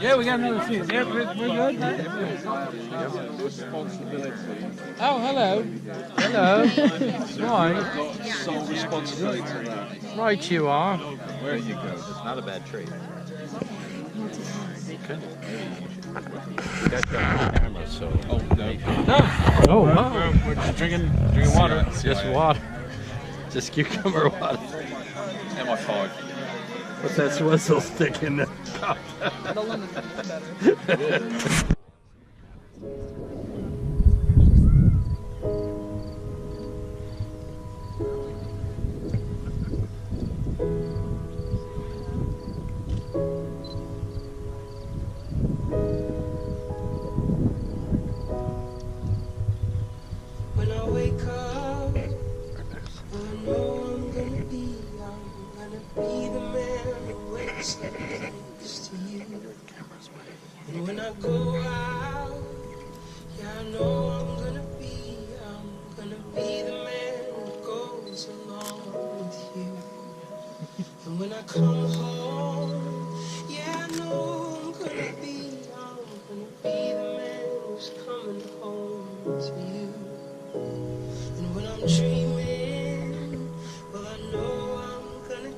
Yeah, we got another seat. Yeah, we're good. Oh, hello. Hello. Right. Sole responsibility for that. Right you are. There you go. That's not a bad trade. Okay. You guys got a camera, so. Oh, no. No. Oh, wow. We're just drinking water. Just water. Just cucumber water. And my card. What's that swizzle stick in there? The lemon is better. When I wake up, I know I'm gonna be the man who wakes up next to you. And when I go out, yeah, I know I'm gonna be the man who goes along with you. And when I come home, yeah, I know I'm gonna be the man who's coming home to you. And when I'm dreaming, well, I know I'm gonna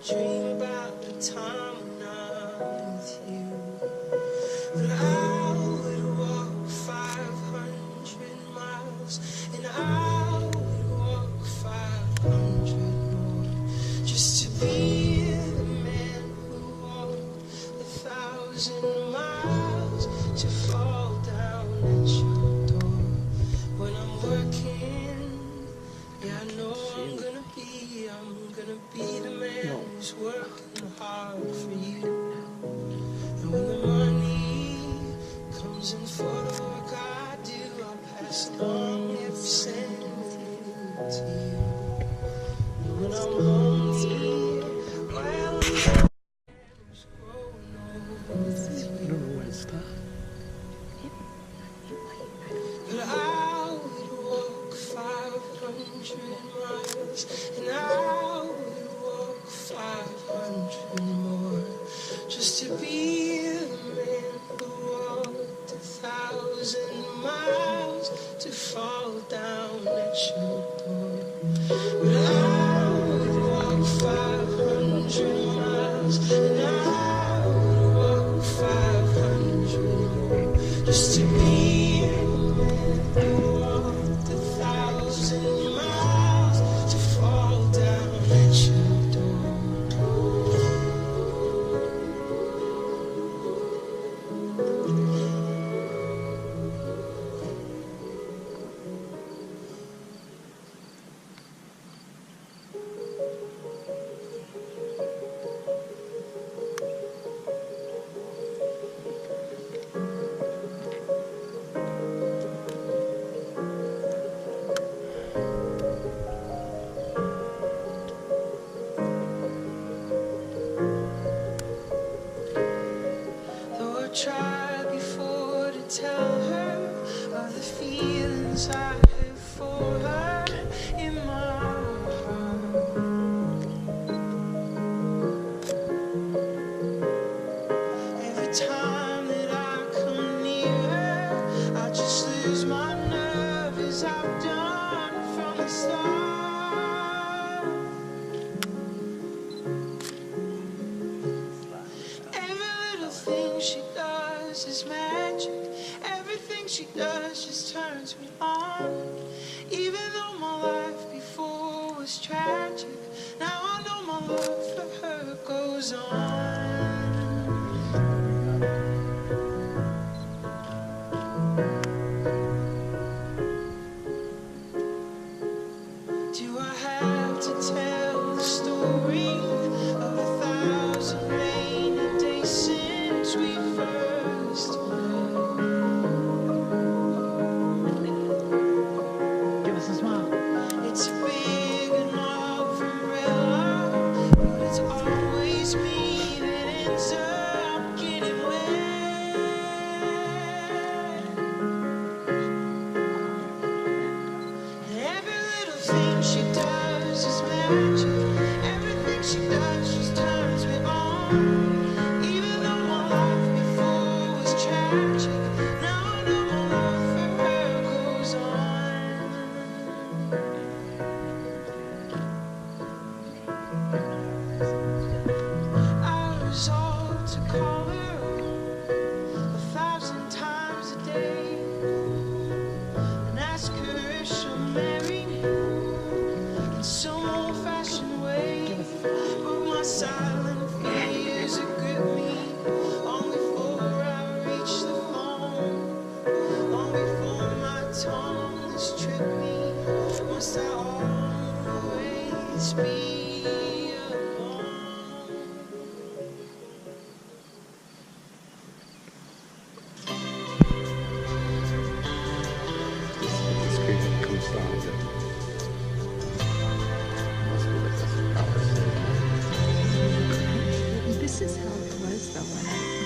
dream about the time when I'm with you. But I would walk 500 miles, and I would walk 500 more, just to be the man who walked 1,000 miles to fall down at your door. When I'm working, yeah, I know I'm gonna be the man who's working hard for you. And when the money comes in for the work I do, I'll pass along every cent to you. And when I'm lonely, well, I'm growing old with you. But I would walk 500 miles, and I would walk 500 more, just to be the man who walked 1,000 miles to fall down at your door. But I would walk 500 miles, and I would walk 500 more, just to be tried before to tell her of the feelings I have for her in my heart. Every time that I come near her, I just lose my nerve, as I've done from the start. Every little thing she does is magic. Everything she does just turns me on. Even though my life before was tragic, now I know my love for her goes on. Do I have to tell the story of 1,000 rainy days since we first met?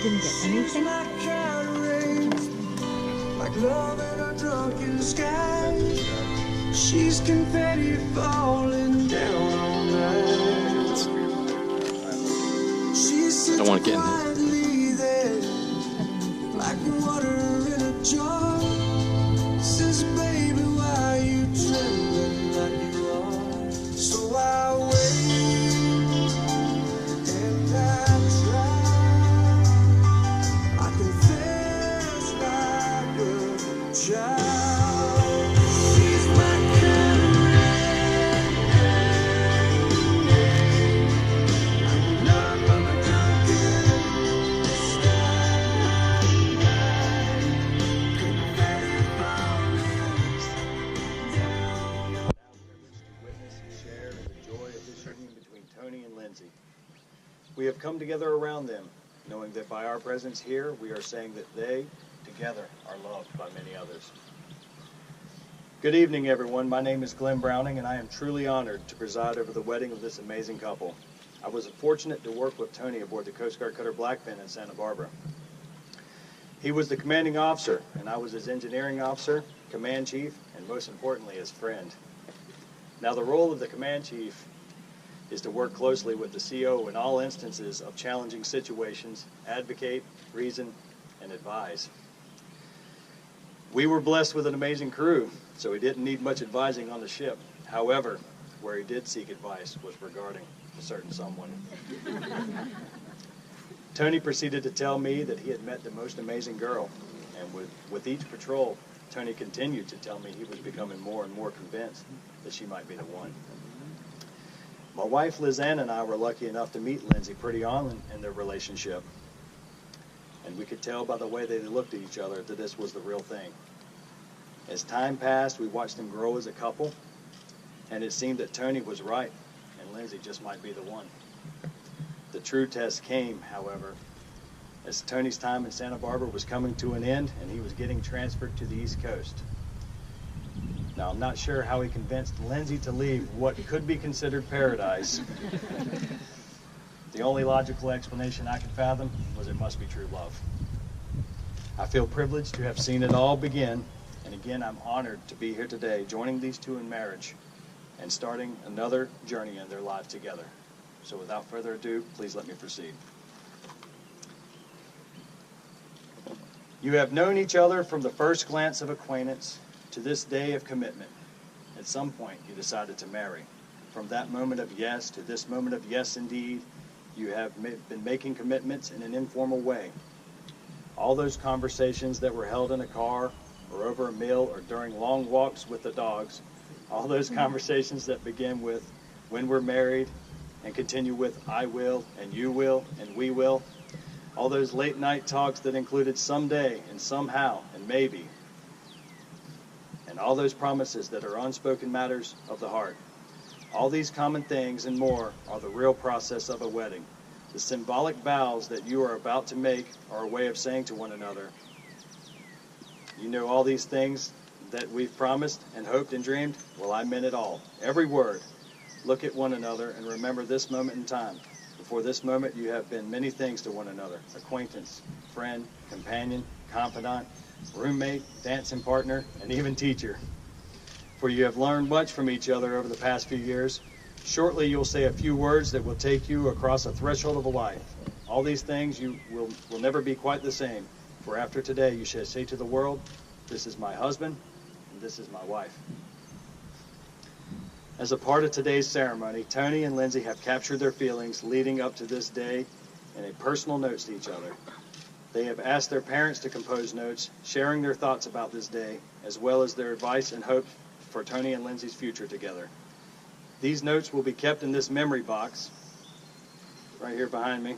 didn't get anything? Like love in a drunken sky. She's confetti falling down all night. She's I don't want to get in this. quietly there, like water in a jar. Says, baby, why you trembling like you are? So I wait and I try. I confess like a child. She's my kind of like love of a drunken Witness and share in the joy of this union between Tony and Lindsay. We have come together around them, knowing that by our presence here, we are saying that they, together, are loved by many others. Good evening, everyone. My name is Glenn Browning, and I am truly honored to preside over the wedding of this amazing couple. I was fortunate to work with Tony aboard the Coast Guard cutter Blackfin in Santa Barbara. He was the commanding officer, and I was his engineering officer, command chief, and most importantly, his friend. Now, the role of the command chief is to work closely with the CO in all instances of challenging situations, advocate, reason, and advise. We were blessed with an amazing crew, so he didn't need much advising on the ship. However, where he did seek advice was regarding a certain someone. Tony proceeded to tell me that he had met the most amazing girl, and with each patrol, Tony continued to tell me he was becoming more and more convinced that she might be the one. My wife, Liz Ann, and I were lucky enough to meet Lindsay pretty on in their relationship. And we could tell by the way they looked at each other that this was the real thing. As time passed, we watched them grow as a couple, and it seemed that Tony was right, and Lindsay just might be the one. The true test came, however, as Tony's time in Santa Barbara was coming to an end, and he was getting transferred to the East Coast. Now, I'm not sure how he convinced Lindsay to leave what could be considered paradise. The only logical explanation I could fathom was it must be true love. I feel privileged to have seen it all begin, and again, I'm honored to be here today, joining these two in marriage and starting another journey in their lives together. So without further ado, please let me proceed. You have known each other from the first glance of acquaintance to this day of commitment. At some point, you decided to marry. From that moment of yes to this moment of yes indeed, you have been making commitments in an informal way. All those conversations that were held in a car or over a meal or during long walks with the dogs, all those conversations that begin with when we're married and continue with I will and you will and we will, all those late night talks that included someday and somehow and maybe, and all those promises that are unspoken matters of the heart. All these common things and more are the real process of a wedding. The symbolic vows that you are about to make are a way of saying to one another, you know all these things that we've promised and hoped and dreamed? Well, I meant it all. Every word. Look at one another and remember this moment in time. Before this moment, you have been many things to one another. Acquaintance, friend, companion, confidant, roommate, dancing partner, and even teacher. For you have learned much from each other over the past few years. Shortly, you'll say a few words that will take you across a threshold of a life. All these things you will never be quite the same. For after today, you shall say to the world, this is my husband, and this is my wife. As a part of today's ceremony, Tony and Lindsay have captured their feelings leading up to this day in a personal notes to each other. They have asked their parents to compose notes, sharing their thoughts about this day, as well as their advice and hopes for Tony and Lindsay's future together. These notes will be kept in this memory box, right here behind me,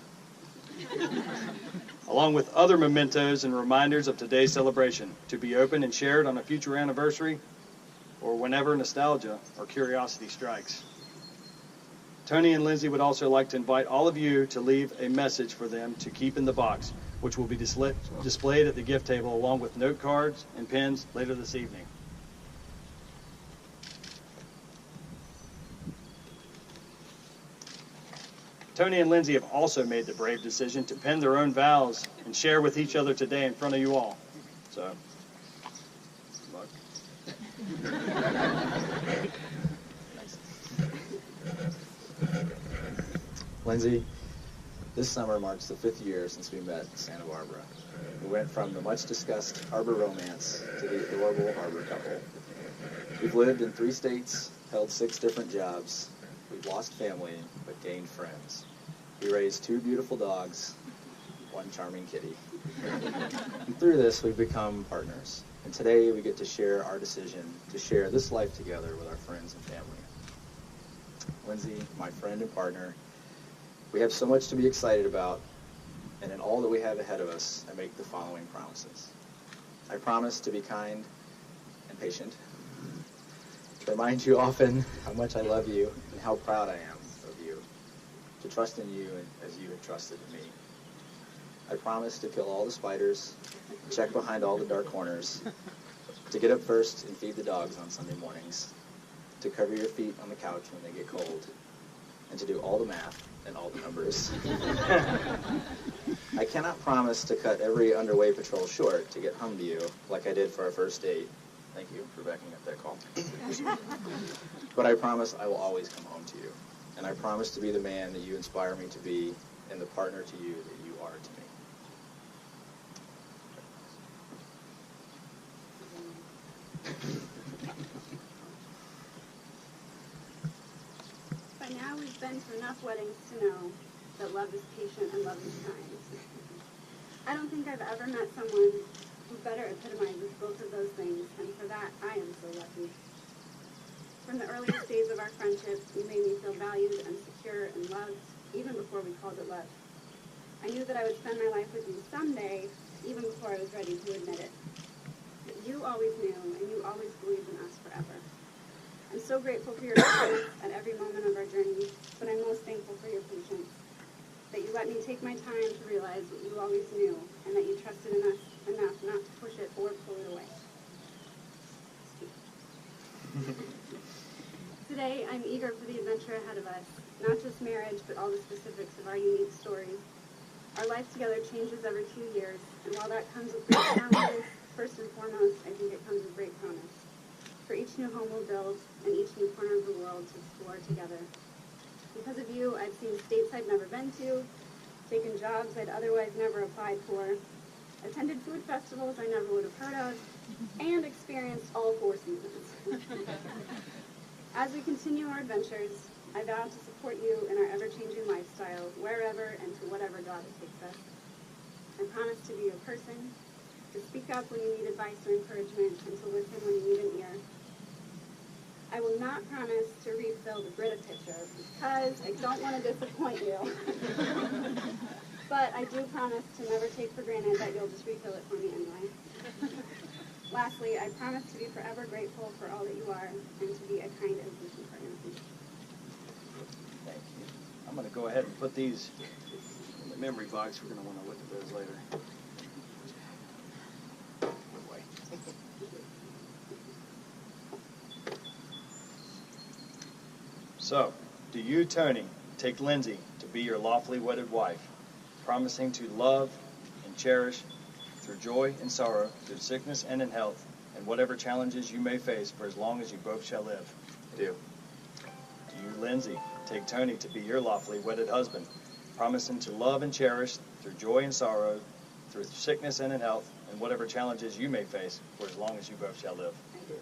along with other mementos and reminders of today's celebration, to be opened and shared on a future anniversary or whenever nostalgia or curiosity strikes. Tony and Lindsay would also like to invite all of you to leave a message for them to keep in the box, which will be displayed at the gift table along with note cards and pens later this evening. Tony and Lindsay have also made the brave decision to pen their own vows and share with each other today in front of you all. So, good luck. Lindsay, this summer marks the 5th year since we met in Santa Barbara. We went from the much-discussed harbor romance to the adorable harbor couple. We've lived in 3 states, held 6 different jobs. We've lost family, but gained friends. We raised 2 beautiful dogs, 1 charming kitty. And through this, we've become partners. And today, we get to share our decision to share this life together with our friends and family. Lindsay, my friend and partner, we have so much to be excited about, and in all that we have ahead of us, I make the following promises. I promise to be kind and patient, to remind you often how much I love you and how proud I am of you, to trust in you as you have trusted in me. I promise to kill all the spiders, check behind all the dark corners, to get up first and feed the dogs on Sunday mornings, to cover your feet on the couch when they get cold, and to do all the math and all the numbers. I cannot promise to cut every underway patrol short to get home to you like I did for our first date. Thank you for backing up that call. But I promise I will always come home to you. And I promise to be the man that you inspire me to be and the partner to you that you are to me. By now we've been to enough weddings to know that love is patient and love is kind. I don't think I've ever met someone who better epitomizes both of those things, and for that I am so lucky. From the earliest days of our friendship, you made me feel valued and secure and loved, even before we called it love. I knew that I would spend my life with you someday, even before I was ready to admit it. But you always knew, and you always believed in us forever. I'm so grateful for your support at every moment of our journey, but I'm most thankful for your patience, that you let me take my time to realize what you always knew, and that you trusted in us enough not to push it or pull it away. Today, I'm eager for the adventure ahead of us, not just marriage, but all the specifics of our unique story. Our life together changes every 2 years, and while that comes with great challenges, first and foremost, I think it comes with great promise. For each new home we'll build, and each new corner of the world to explore together. Because of you, I've seen states I've never been to, taken jobs I'd otherwise never applied for, attended food festivals I never would have heard of, and experienced all 4 seasons. As we continue our adventures, I vow to support you in our ever-changing lifestyle, wherever and to whatever God takes us. I promise to be your person, to speak up when you need advice or encouragement, and to listen when you need an ear. I will not promise to refill the Brita pitcher because I don't want to disappoint you. But I do promise to never take for granted that you'll just refill it for me anyway. Lastly, I promise to be forever grateful for all that you are and to be a kind and patient partner. Thank you. I'm going to go ahead and put these in the memory box. We're going to want to look at those later. Good way. So, do you, Tony, take Lindsay to be your lawfully wedded wife, promising to love and cherish through joy and sorrow, through sickness and in health, and whatever challenges you may face for as long as you both shall live? I do. Do you, Lindsay, take Tony to be your lawfully wedded husband, promising to love and cherish through joy and sorrow, through sickness and in health, and whatever challenges you may face for as long as you both shall live? I do.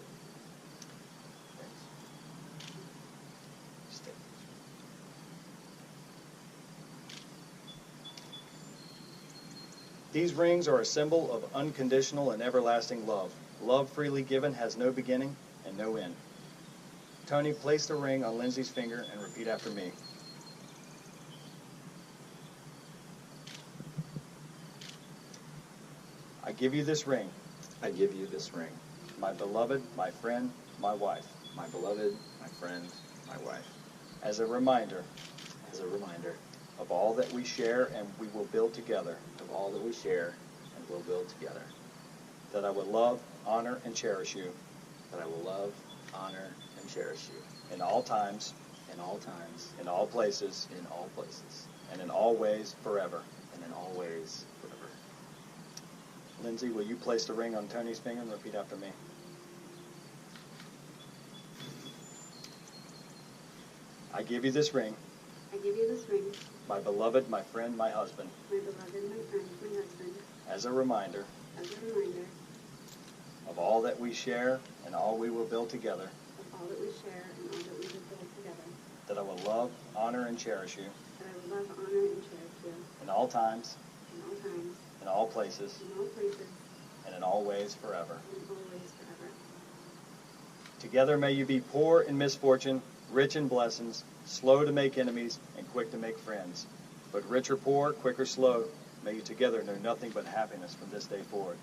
These rings are a symbol of unconditional and everlasting love. Love freely given has no beginning and no end. Tony, place the ring on Lindsay's finger and repeat after me. I give you this ring, I give you this ring, my beloved, my friend, my wife, my beloved, my friend, my wife, as a reminder as a reminder of all that we share and we will build together, of all that we share and will build together, that I will love, honor, and cherish you that I will love, honor, and cherish you in all times in all times, in all places, in all places, and in all ways forever. and in all ways forever. Lindsay, will you place the ring on Tony's finger and repeat after me? I give you this ring, I give you this ring, my beloved, my friend, my husband, my beloved, my friend, my husband, as a reminder as a reminder of all that we share and all we will build together, of all that we share and all that we will build together, that I will love, honor, and cherish you that I will love, honor, and cherish you in all times, in all times, in all places, in all places, and in all ways forever. and in all ways forever. Together may you be poor in misfortune, rich in blessings, slow to make enemies, and quick to make friends. But rich or poor, quick or slow, may you together know nothing but happiness from this day forward.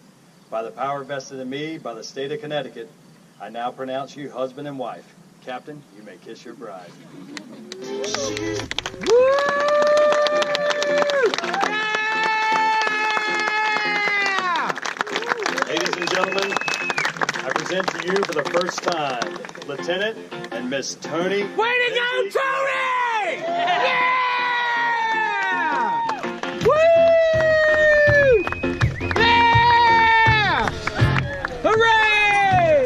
By the power vested in me by the state of Connecticut, I now pronounce you husband and wife. Captain, you may kiss your bride. Ladies and gentlemen, I present to you for the first time Lieutenant and Miss Tony. Way to go, Tony! Yeah! Woo! Yeah! Hooray!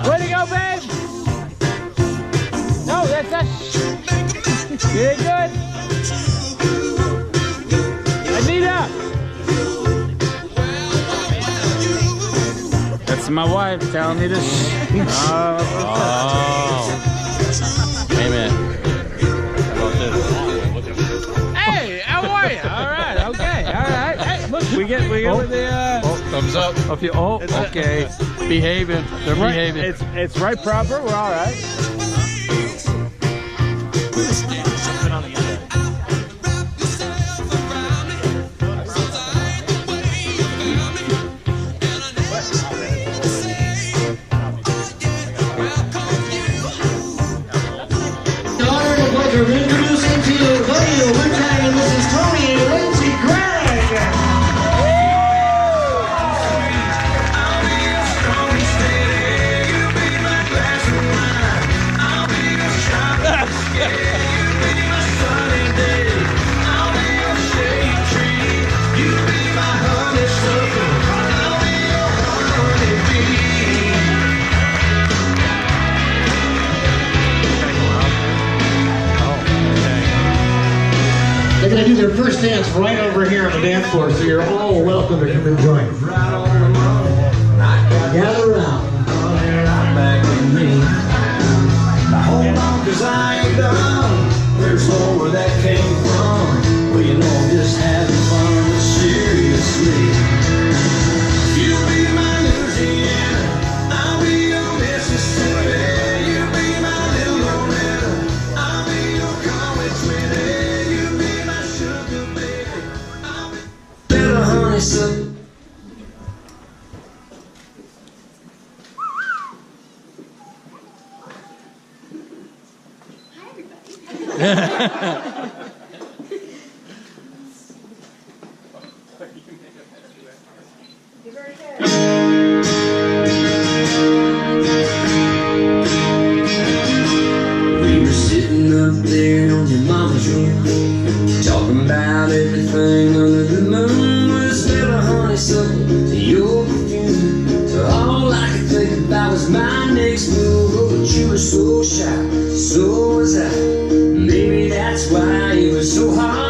Way to go, babe! No, that's not. You did good. Anita! That's my wife telling me this. Oh. Hey, man. Hey, how are you? All right, okay, all right. Hey, look, we get with the. Thumbs up. Okay. Behaving. They're behaving. It's right proper. We're all right. The honor and pleasure of introducing to you, ladies and gentlemen, this is Tony Lindsay Gregg. They're going to do their first dance right over here on the dance floor, so you're all welcome to come and join. Gather around. Hold on, 'cause I ain't done. There's more where that came from. Well, you know I'm just having fun, but seriously. You be my Louisiana, I'll be your Mississippi. You be my little Loretta, I'll be your college sweetie. You be my sugar baby, I'll be little honeysuckle. We were sitting up there on your mama's roof, talking about everything under the moon. Was little honeysuckle to your perfume. So all I could think about was my next move. Oh, but you were so shy, so was I. Maybe that's why you were so hard.